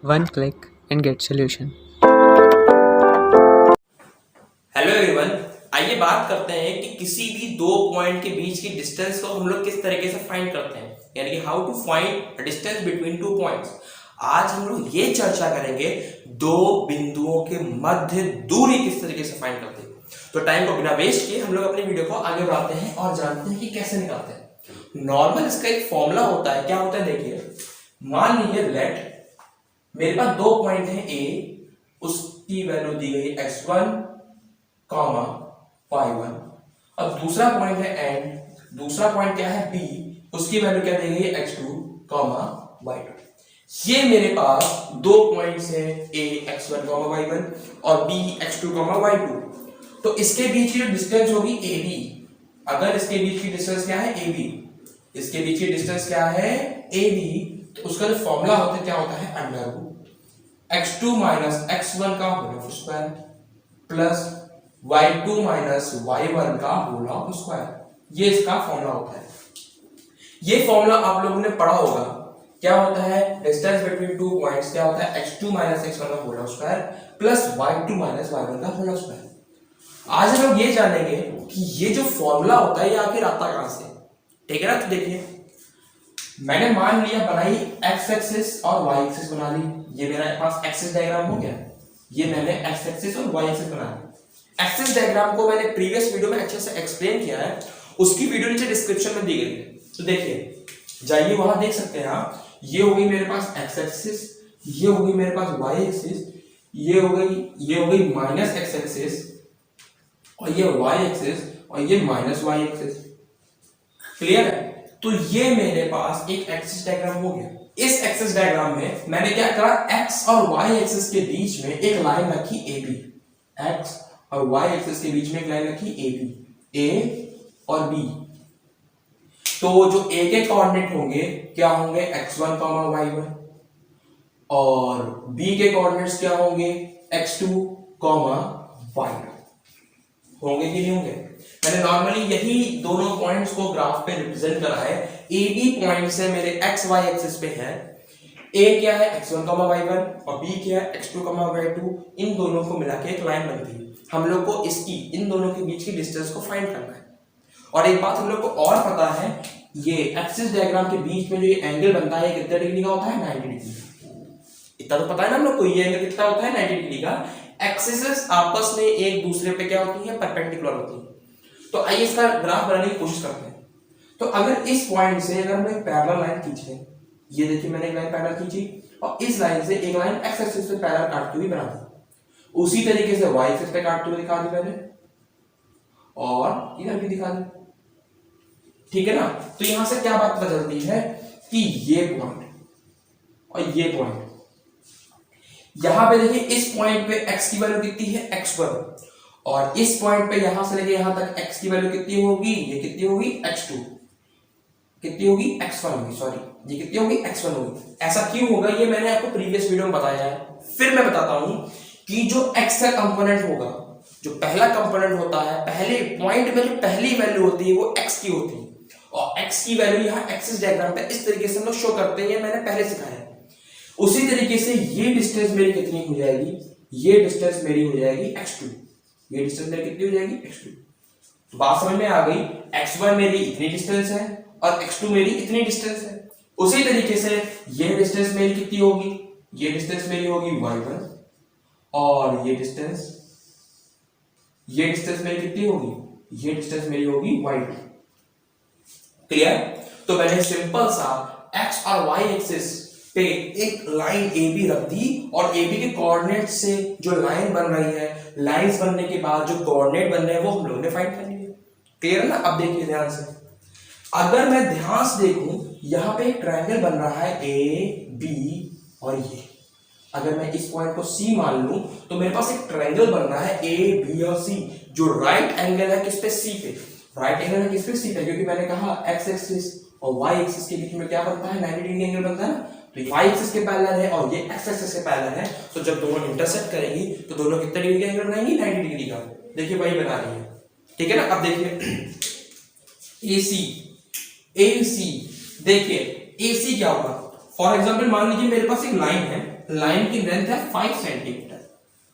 One click and get solution. Hello everyone, आइए बात करते हैं कि किसी भी दो पॉइंट के बीच की डिस्टेंस को हम लोग किस तरीके से फाइंड करते हैं, यानी कि how to find distance between two points. आज हम लोग ये चर्चा करेंगे दो बिंदुओं के मध्य दूरी किस तरीके से फाइंड करते हैं। तो टाइम को बिना वेस्ट किए हम लोग अपनी वीडियो को आगे बढ़ाते हैं और जानते हैं कि कैसे निकालते हैं। नॉर्मल इसका एक फॉर्मूला होता है, क्या होता है देखिए, मान लीजिए लेट मेरे पास दो पॉइंट है ए, उसकी वैल्यू दी गई x1 कॉमा y1, अब दूसरा पॉइंट है एंड, दूसरा पॉइंट क्या है b, उसकी वैल्यू क्या दी गई है x2 कॉमा y2। ये मेरे पास दो पॉइंट्स हैं a x1 कॉमा y1 और b x2 कॉमा y2। तो इसके बीच की डिस्टेंस होगी ab। अगर इसके बीच की डिस्टेंस क्या है ab, इसके बीच की डिस्टेंस क्या है ab, तो उसका जो फॉर्मूला होता है क्या होता है under root x2 minus x1 का whole square plus y2 minus y1 का होल स्क्वायर, ये इसका फॉर्मूला होता है। ये फॉर्मूला आप लोगों ने पढ़ा होगा, क्या होता है डिस्टेंस बिटवीन टू पॉइंट्स, क्या होता है x2 माइनस x1 का whole square plus y2 minus y1 का होल स्क्वायर। आज हम लोग ये जानेंगे कि ये जो फॉर्मूला होता है ये आखिर आता कहां से, ठीक है ना। तो देखिए, मैंने मान लिया बनाई x एक्सिस और y एक्सिस बना ली, ये मेरा पास एक्सिस डायग्राम हो गया। ये मैंने x एक्सिस और y एक्सिस बना ली। एक्सिस डायग्राम को मैंने प्रीवियस वीडियो में अच्छे से एक्सप्लेन किया है, उसकी वीडियो नीचे डिस्क्रिप्शन में दी गई है, तो देखिए जाइए वहां देख सकते हैं आप। ये हो गई मेरे पास x एक्सिस, ये हो गई मेरे पास y एक्सिस, ये हो गई माइनस x एक्सिस, और ये y एक्सिस, और ये माइनस y एक्सिस। क्लियर है। तो ये मेरे पास एक एक्सिस डायग्राम हो गया। इस एक्सिस डायग्राम में मैंने क्या करा, x और y एक्सिस के बीच में एक लाइन रखी AB, x और y एक्सिस के बीच में एक लाइन रखी AB, A और B। तो जो A के कोऑर्डिनेट होंगे क्या होंगे x1, y1, और B के कोऑर्डिनेट्स क्या होंगे x2, y2 होंगे कि नहीं होंगे। मैंने नॉर्मली यही दोनों पॉइंट्स को ग्राफ पे रिप्रेजेंट करा है। ए बी पॉइंट से मेरे एक्स वाई एक्सिस पे है, ए क्या है x1, y1 और b क्या है x2, y2। इन दोनों को मिला के एक लाइन बनती है। हम लोग को इसकी इन दोनों के बीच की डिस्टेंस को फाइंड करना है। और एक बात हम लोग को और पता है, ये एक्सिस डायग्राम के बीच में जो ये एंगल बनता है कितने डिग्री का होता है, 90 डिग्री। इतना तो पता है ना हम लोग को, ये एंगल कितना होता है, 90 डिग्री का। एक्सिस आपस में एक दूसरे पे क्या होती है, परपेंडिकुलर होती है। तो आइए इसका ग्राफ बनाने की कोशिश करते हैं। तो अगर इस पॉइंट से अगर हम एक पैरेलल लाइन खींच लें, ये देखिए मैंने एक लाइन पैरेलल खींची और इस लाइन से एक लाइन एक्स एक्सिस पे पैरेलल काटती हुई बना दी। उसी तरीके से वाई एक्सिस पे काटते हुए दिखा दी मैंने, और इधर भी दिखा दी, ठीक है ना। तो यहां से क्या बात पता चलती है कि ये पॉइंट और ये पॉइंट, यहां पे देखिए इस पॉइंट पे x की वैल्यू कितनी है, x1, और इस पॉइंट पे यहां से लेके यहां तक x की वैल्यू कितनी होगी, ये कितनी होगी, x2, कितनी होगी, x1 होगी, सॉरी ये कितनी होगी, x1 होगी। ऐसा क्यों होगा ये मैंने आपको प्रीवियस वीडियो में बताया है। फिर मैं बताता हूं कि जो x का कंपोनेंट होगा, जो पहला कंपोनेंट होता है, पहले पॉइंट में जो पहली वैल्यू होती है वो x की होती है, और x की वैल्यू यहां एक्सिस डायग्राम पे इस तरीके से हम लोग शो करते हैं, ये मैंने पहले सिखाया है। उसी तरीके से ये डिस्टेंस मेरी कितनी हो जाएगी, ये डिस्टेंस मेरी हो जाएगी x2, ये डिस्टेंस मेरी कितनी हो जाएगी, x2। तो बात समझ में आ गई, x1 मेरी इतनी डिस्टेंस है और x2 मेरी इतनी डिस्टेंस है। उसी तरीके से ये डिस्टेंस मेरी कितनी होगी, ये डिस्टेंस मेरी होगी y1, और ये डिस्टेंस मेरी कितनी होगी, ये डिस्टेंस मेरी होगी y2। क्लियर। तो मैंने सिंपल सा x और y एक्सिस पे एक लाइन AB रख दी, और AB के कोऑर्डिनेट से जो लाइन बन रही है, लाइंस बनने के बाद जो कोऑर्डिनेट बन रहे हैं वो हम लोगों ने फाइंड कर लिए। क्लियर है ना। अब देखिए ध्यान से, अगर मैं ध्यान से देखूं, यहां पे एक ट्रायंगल बन रहा है A B, और ये अगर मैं इस पॉइंट को C मान लूं तो मेरे पास एक ट्रायंगल बन रहा है A B और C, जो राइट एंगल है किस पे, C पे। राइट एंगल है किस पे, C पे, क्योंकि मैंने कहा x एक्सिस और y एक्सिस के बीच में क्या बनता है, 90 डिग्री एंगल बनता है ना। तो y एक्सिस के पैरेलल है और ये x एक्सिस के पैरेलल है, तो जब दोनों इंटरसेक्ट करेंगी तो दोनों कितने डिग्री का एंगल बनाएंगी, 90 डिग्री का। देखिए वही बना रही है, ठीक है ना। अब देखिए AC देखिए AC क्या होगा। फॉर एग्जांपल मान लीजिए मेरे पास एक लाइन है, लाइन की लेंथ है 5 सेंटीमीटर,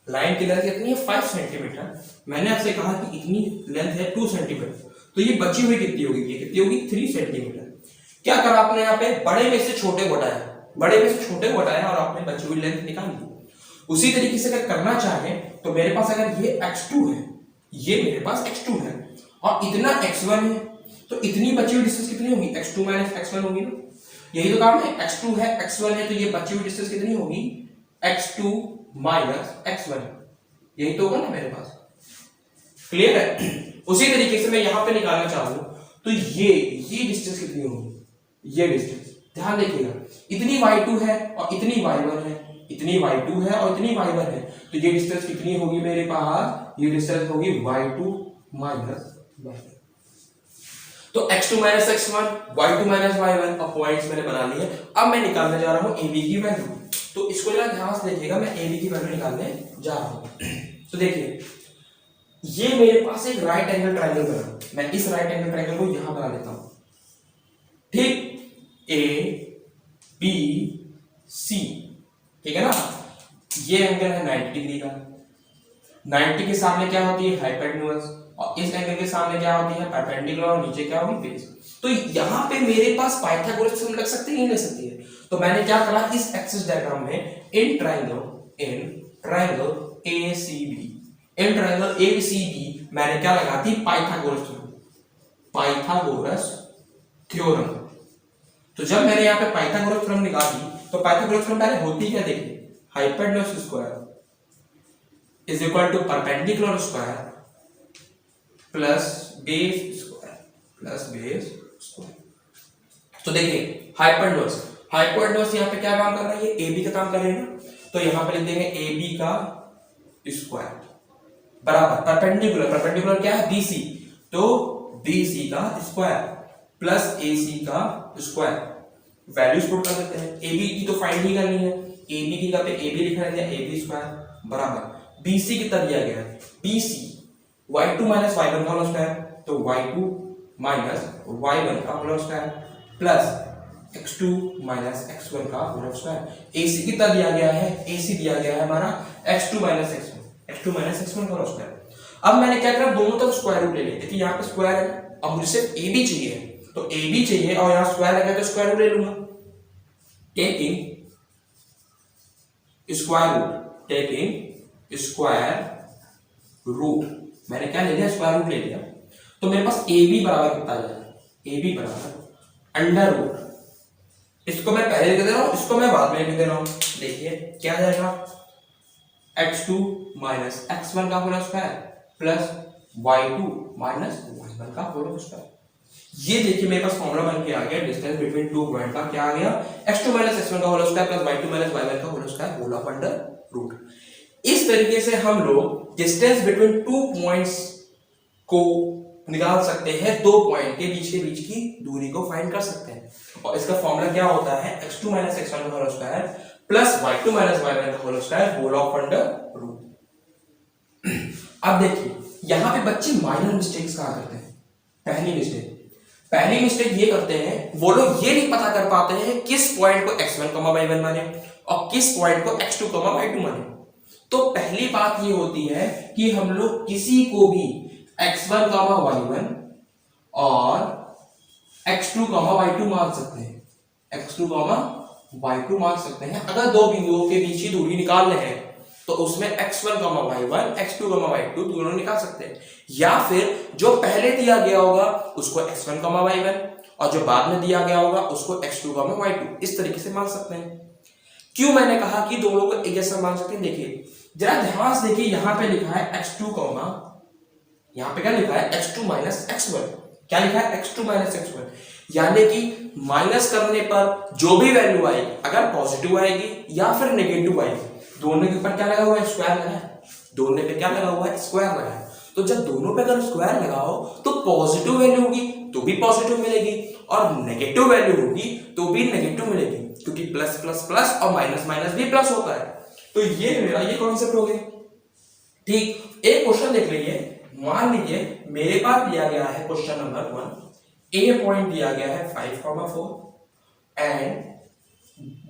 लाइन की लेंथ कितनी है 5 सेंटीमीटर, मैंने आपसे कहा कि इतनी लेंथ है 2 सेंटीमीटर, तो ये बची हुई कितनी होगी, ये कितनी होगी 3 सेंटीमीटर। क्या करा आपने यहाँ पे, बड़े में से छोटे को हटाया, बड़े में से छोटे को हटाया और आपने बची हुई लेंथ निकाल ली। उसी तरीके से अगर करना चाहे तो मेरे पास अगर ये x2 है, ये मेरे पास x2 है और इतना x1 है, तो इतनी बची हुई डिस्टेंस कितनी होगी, x2 माइनस x1 होगी ना, यही तो काम है, x2 है x1 है, तो ये बची हुई डिस्टेंस कितनी होगी, x2 माइनस x1, यही तो होगा ना मेरे पास। क्लियर है। उसी तरीके से मैं यहां पे निकालना चाहूं तो ये डिस्टेंस कितनी होगी, ये डिस्टेंस ध्यान देखिएगा, इतनी y2 है और इतनी y1 है, इतनी y2 है और इतनी y1 है, तो ये डिस्टेंस कितनी होगी मेरे पास, ये डिस्टेंस होगी y2 माइनस y1। तो x2 minus x1, y2 minus y1 और पॉइंट्स मैंने बना लिए। अब मैं निकालने जा रहा हूं ab की वैल्यू, तो इसको जरा ध्यान से देखिएगा, मैं ab की वैल्यू निकालने जा रहा हूं। तो देखिए ये मेरे पास एक राइट एंगल ट्रायंगल बना, मैं इस राइट एंगल ट्रायंगल को यहां बना लेता हूं, ठीक, ए बी सी, ठीक है ना, ये एंगल है 90 डिग्री का, 90 के सामने क्या होती है हाइपोटेन्यूज, और इस एंगल के सामने क्या होती है परपेंडिकुलर, और नीचे क्या होगी बेस। तो यहां पे मेरे पास पाइथागोरस थ्योरम लग सकती है, नहीं लग सकती है, तो मैंने क्या करा, इस एक्सिस डायग्राम में in triangle ACB, in triangle ABCD मैंने क्या लगा दी, पाइथागोरस थ्योरम। तो जब मैंने यहाँ पे पाइथागोरस थ्योरम निकाली, तो पाइथागोरस थ्योरम पहले होती क्या, देखिए hypotenuse square is equal to perpendicular square plus base square. तो देखिए हाइपोटेन्यूज यहाँ पे क्या काम कर रहा है, ये AB का काम कर रही है ना, तो यहाँ पे लिख देंगे AB का स्क्वायर बराबर परपेंडिकुलर क्या है BC, तो BC का स्क्वायर प्लस AC का स्क्वायर, वैल्यूज पुट कर देते हैं, AB की तो फाइंड ही करनी है, AB की जगह पे AB लिखा है, AB स्क्वायर बराबर BC कितना दिया गया है, BC y2 माइनस y1 का होल स्क्वायर, तो y2 माइनस y1 का whole square plus x2 minus x1 का होल स्क्वायर। AC कितना दिया गया है, AC दिया गया है हमारा x2 माइनस x1 का होल स्क्वायर। अब मैंने क्या करा, दोनों तरफ स्क्वायर रूट ले लिया, देखिए यहाँ पे स्क्वायर है, अब मुझे सिर्फ AB चाहिए, तो AB चाहिए और यहाँ स्क्वायर लगा तो स्क्वायर रूट ले लूंगा, टेकिंग स्क्वायर रूट, मैंने क्या ले लिया, स्क्वायर रूट ले लिया, तो मेरे पास AB बराबर कितना आ जाएगा, AB बराबर अंडर रूट, इसको मैं पहले लिख दे रहा हूं, इसको मैं बाद में लिख दे रहा हूं, देखिए क्या आ जाएगा, x2 माइनस x1 का whole square plus y2 minus y1 का होल स्क्वायर। ये देखिए मेरे पास फॉर्मूला बन के आ गया, डिस्टेंस बिटवीन टू पॉइंट का क्या आ गया, x2 माइनस x1 का whole square plus y2 minus y1 का whole square whole of under root. इस तरीके से हम लोग डिस्टेंस बिटवीन टू पॉइंट्स को निकाल सकते हैं, दो पॉइंट के बीच की दूरी को फाइंड कर सकते हैं, और इसका फॉर्मूला क्या होता है, x2 माइनस x1 का whole square plus y2 minus y1 का whole square whole of under root. अब देखिए यहां पे बच्चे माइनर मिस्टेक्स कहां करते हैं, पहली मिस्टेक ये करते हैं, वो लोग ये नहीं पता कर पाते हैं किस पॉइंट को x1, y1 माने और किस पॉइंट को x2, y2 माने। तो पहली बात ये होती है कि हम लोग किसी को भी x1, y1 और x2, y2 मान सकते हैं, x2, y2 मान सकते हैं, अगर दो बिंदुओं के बीच की दूरी निकालने हैं तो उसमें x1, y1, x2, y2 दोनों निकाल सकते हैं, या फिर जो पहले दिया गया होगा उसको x1, y1 और जो बाद में दिया गया होगा उसको x2, y2 इस तरीके से मान सकते हैं। क्यों मैंने कहा कि दोनों को एक जैसा मान सकते हैं, देखिए जरा ध्यान से देखिए, यहां पे लिखा है x2, यहां पे क्या लिखा है x2 माइनस x1, क्या लिखा है x2 माइनस x1, यानी कि माइनस करने पर जो भी वैल्यू आएगी अगर पॉजिटिव आएगी या फिर नेगेटिव आएगी, दोनों के ऊपर क्या लगा हुआ है, स्क्वायर लगा है, दोनों पे क्या लगा हुआ है, स्क्वायर लगा है। तो जब दोनों पे अगर स्क्वायर लगाओ तो पॉजिटिव वैल्यू होगी तो भी पॉजिटिव मिलेगी और नेगेटिव वैल्यू होगी तो भी नेगेटिव मिलेगी, क्योंकि प्लस प्लस प्लस और माइनस माइनस भी प्लस होता है। तो ये मेरा ये कॉन्सेप्ट हो गया। ठीक, एक क्वेश्चन देख लीजिए, मान लीजिए मेरे पास दिया गया है क्वेश्चन नंबर 1, ए पॉइंट दिया गया है 5,4 एंड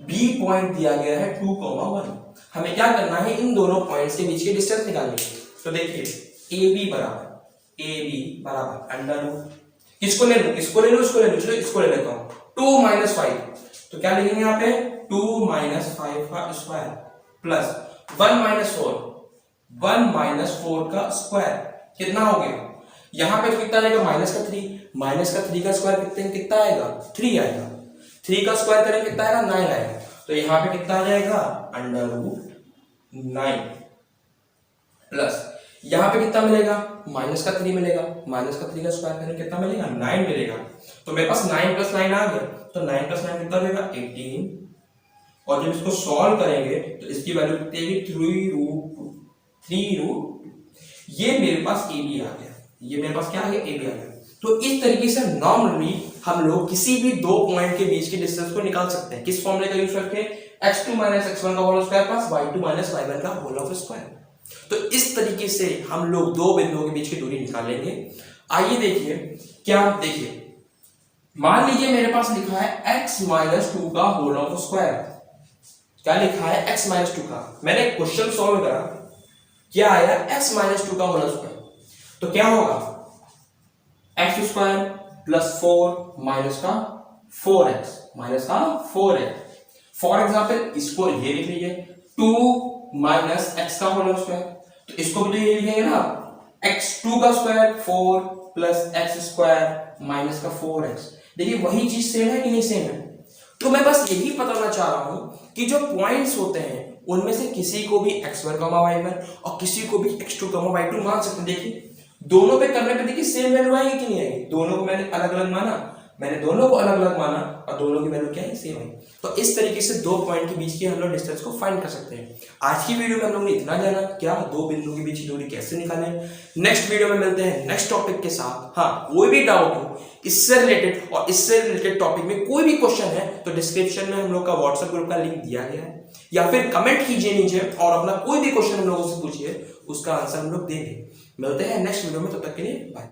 बी पॉइंट दिया गया है 2,1। हमें क्या करना है, इन दोनों पॉइंट्स के बीच की डिस्टेंस निकालनी है। तो देखिए ए बी बराबर अंडर रूट, किसको ले लूं, इसको ले लूं, इसको ले लूं, चलो इसको ले लेता हूं, 2 - 5। तो क्या लिखेंगे यहाँ पे, 2 - 5 का स्क्वायर प्लस 1 - 4 का स्क्वायर कितना हो गया, यहाँ पे कितना आएगा, माइनस का 3 का स्क्वायर कितना आएगा, 3 आएगा। 3 का स्क्वायर करें कितना आएगा, 9 आएगा। तो यहाँ पे कितना आ जाएगा, अंडर रूट 9 प्लस यहाँ पे कितना मिलेगा, माइनस का 3 मिलेगा, माइनस का 3 का स्क्वायर करें कितना मिलेगा, 9 मिलेगा। तो मेरे पास 9 + 9 आ गया। तो 9 + 9 कितना मिलेगा, 18। और जब इसको सॉल्व करेंगे तो इसकी वैल्यू कितनी आएगी, 3√2। ये मेरे पास ए बी आ गया, ये मेरे पास क्या आ गया, ए बी आ गया। तो इस तरीके से नॉर्मली हम लोग किसी भी दो पॉइंट के बीच की डिस्टेंस को निकाल सकते हैं। किस फॉर्मूले का यूज करके, x2 - x1 का whole square plus y2 - y1 का होल ऑफ स्क्वायर। तो इस तरीके से हम लोग दो बिंदुओं के बीच की दूरी निकालेंगे। आइए देखिए, क्या देखिए, मान लीजिए मेरे पास लिखा है x - 2 का होल ऑफ स्क्वायर। क्या लिखा है, x - 2 का। मैंने क्वेश्चन सॉल्व करा, क्या आया, x - 2 का होल स्क्वायर। तो क्या होगा, x स्क्वायर प्लस 4 माइनस का 4x। फॉर एग्जाम्पल इसको ये लिख लीजिए, 2 - x का होल स्क्वायर। तो इसको भी तो ये लिखेंगे ना, x2 का square 4 plus x square minus का 4x। देखिए वही चीज सेम है कि नहीं सेम है। तो मैं बस यही बताना चाह रहा हूं कि जो पॉइंट्स होते हैं उनमें से किसी को भी x1, y1 और किसी को भी x2, y2 मान सकते हैं। देखिए दोनों पे करने पे देखिए सेम वैल्यू आएगी कि नहीं आएगी। दोनों को मैंने अलग अलग माना, और दोनों की वैल्यू क्या है, सेम है। तो इस तरीके से दो पॉइंट के बीच की हम लोग डिस्टेंस को फाइंड कर सकते हैं। आज की वीडियो में हम लोग ने इतना जाना, क्या दो बिंदुओं के बीच की दूरी कैसे निकालें। नेक्स्ट वीडियो में मिलते हैं नेक्स्ट टॉपिक के साथ। हाँ, कोई भी डाउट हो इससे रिलेटेड टॉपिक में कोई भी क्वेश्चन है तो डिस्क्रिप्शन में हम लोग का व्हाट्सएप ग्रुप का लिंक दिया गया है, या फिर कमेंट कीजिए नीचे और अपना कोई भी क्वेश्चन हम लोगों से पूछिए, उसका आंसर हम लोग देंगे। मिलते हैं नेक्स्ट वीडियो में, तब तक के लिए बाय।